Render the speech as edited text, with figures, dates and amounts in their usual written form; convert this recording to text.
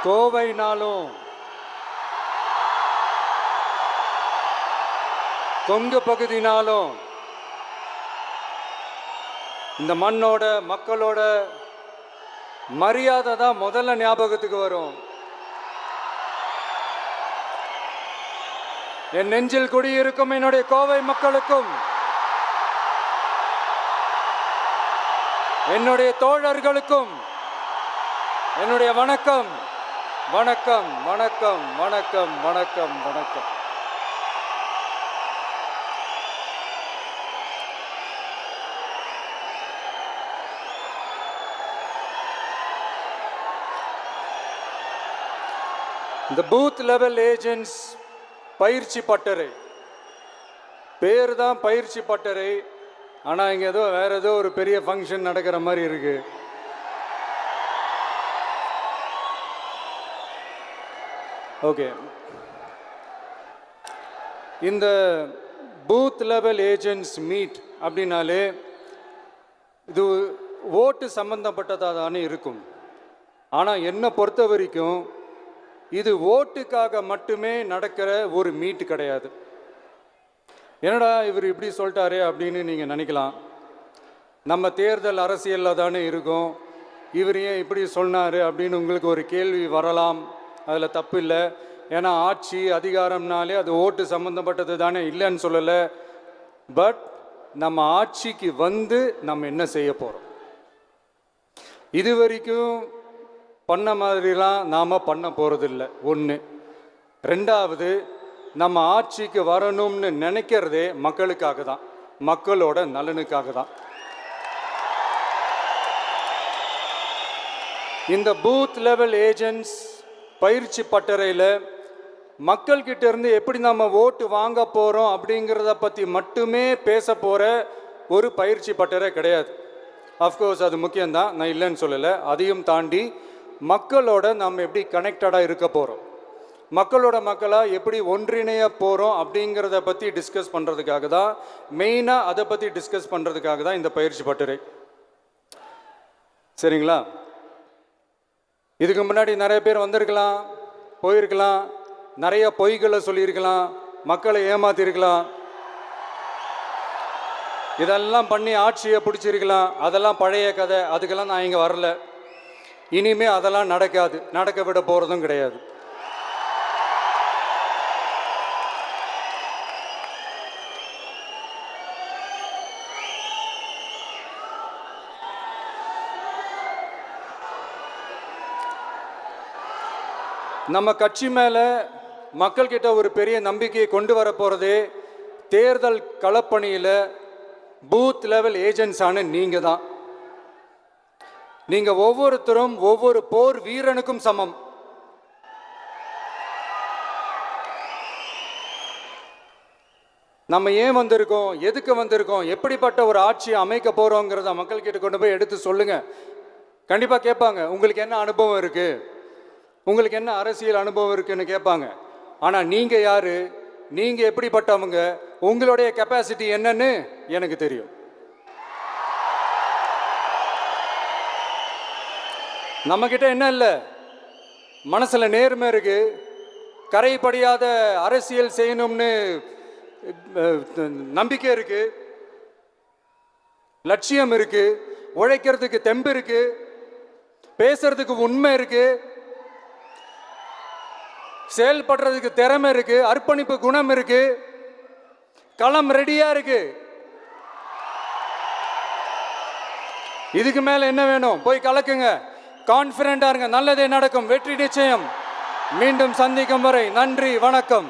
கோவைனாலும் கொங்கு பகுதினாலும் இந்த மண்ணோட மக்களோட மரியாதை தான் முதல்ல ஞாபகத்துக்கு வரும். என் நெஞ்சில் குடியிருக்கும் என்னுடைய கோவை மக்களுக்கும் என்னுடைய தோழர்களுக்கும் என்னுடைய வணக்கம் வணக்கம் வணக்கம் வணக்கம் வணக்கம் வணக்கம். இந்த பூத் லெவல் ஏஜென்ட்ஸ் பயிற்சி பட்டறை பேர் தான் பயிற்சி பட்டறை. ஆனால் இங்கே ஏதோ வேற ஏதோ ஒரு பெரிய ஃபங்க்ஷன் நடக்கிற மாதிரி இருக்கு. ஓகே, இந்த பூத் லெவல் ஏஜென்ட்ஸ் மீட் அப்படின்னாலே இது ஓட்டு சம்பந்தப்பட்டதாக தானே இருக்கும். ஆனால் என்னை பொறுத்த வரைக்கும் இது ஓட்டுக்காக மட்டுமே நடக்கிற ஒரு மீட் கிடையாது. என்னடா இவர் இப்படி சொல்லிட்டாரே அப்படின்னு நீங்கள் நினைக்கலாம். நம்ம தேர்தல் அரசியலில் தானே இருக்கோம், இவர் ஏன் இப்படி சொன்னார் அப்படின்னு உங்களுக்கு ஒரு கேள்வி வரலாம். அதில் தப்பு இல்லை. ஏன்னா ஆட்சி அதிகாரம்னாலே அது ஓட்டு சம்மந்தப்பட்டது தானே, இல்லைன்னு சொல்லலை. பட் நம்ம ஆட்சிக்கு வந்து நம்ம என்ன செய்ய போகிறோம், இது வரைக்கும் பண்ண மாதிரிலாம் நாம் பண்ண போகிறதில்ல. ஒன்று. ரெண்டாவது, நம்ம ஆட்சிக்கு வரணும்னு நினைக்கிறதே மக்களுக்காக தான், மக்களோட நலனுக்காக தான். இந்த பூத் லெவல் ஏஜென்ட்ஸ் பயிற்சி பட்டறையில் மக்கள்கிட்ட இருந்து எப்படி நம்ம ஓட்டு வாங்க போகிறோம் அப்படிங்கிறத பற்றி மட்டுமே பேச போகிற ஒரு பயிற்சி பட்டறை கிடையாது. அஃப்கோர்ஸ் அது முக்கியம்தான், நான் இல்லைன்னு சொல்லலை. அதையும் தாண்டி மக்களோட நம்ம எப்படி கனெக்டடாக இருக்க போகிறோம், மக்களோட மக்களாக எப்படி ஒன்றிணைய போகிறோம் அப்படிங்கிறத பற்றி டிஸ்கஸ் பண்ணுறதுக்காக தான், மெயினாக அதை பற்றி டிஸ்கஸ் பண்ணுறதுக்காக தான் இந்த பயிற்சி பட்டறை. சரிங்களா? இதுக்கு முன்னாடி நிறைய பேர் வந்திருக்கலாம், போயிருக்கலாம், நிறைய பொய்களை சொல்லியிருக்கலாம், மக்களை ஏமாத்திருக்கலாம், இதெல்லாம் பண்ணி ஆட்சியை பிடிச்சிருக்கலாம். அதெல்லாம் பழைய கதை, அதுக்கெல்லாம் நான் இங்கே வரல. இனிமே அதெல்லாம் நடக்காது, நடக்க விட போகிறதும் கிடையாது. நம்ம கட்சி மேலே மக்கள்கிட்ட ஒரு பெரிய நம்பிக்கையை கொண்டு வர போகிறதே தேர்தல் களப்பணியில் பூத் லெவல் ஏஜென்ட்ஸான நீங்கள் தான். நீங்கள் ஒவ்வொருத்தரும் ஒவ்வொரு போர் வீரனுக்கும் சமம். நம்ம ஏன் வந்திருக்கோம், எதுக்கு வந்திருக்கோம், எப்படிப்பட்ட ஒரு ஆட்சியை அமைக்க போகிறோங்கிறத மக்கள்கிட்ட கொண்டு போய் எடுத்து சொல்லுங்கள். கண்டிப்பாக கேட்பாங்க, உங்களுக்கு என்ன அனுபவம் இருக்குது, உங்களுக்கு என்ன அரசியல் அனுபவம் இருக்குன்னு கேட்பாங்க. ஆனால் நீங்கள் யார், நீங்கள் எப்படிப்பட்டவங்க, உங்களுடைய கெப்பாசிட்டி என்னன்னு எனக்கு தெரியும். நம்மக்கிட்ட என்ன இல்லை, மனசில் நேர்மை இருக்குது, கரைப்படியாத அரசியல் செய்யணும்னு நம்பிக்கை இருக்குது, லட்சியம் இருக்குது, உழைக்கிறதுக்கு தெம்பு இருக்குது, பேசுறதுக்கு உண்மை இருக்குது, செயல்படுறதுக்கு திறமை இருக்குது, அர்ப்பணிப்பு குணம் இருக்குது, களம் ரெடியாக இருக்குது. இதுக்கு மேலே என்ன வேணும்? போய் கலக்குங்க, கான்ஃபிடென்ட்டாக இருங்க, நல்லதே நடக்கும், வெற்றி நிச்சயம். மீண்டும் சந்திக்கும் வரை நன்றி, வணக்கம்.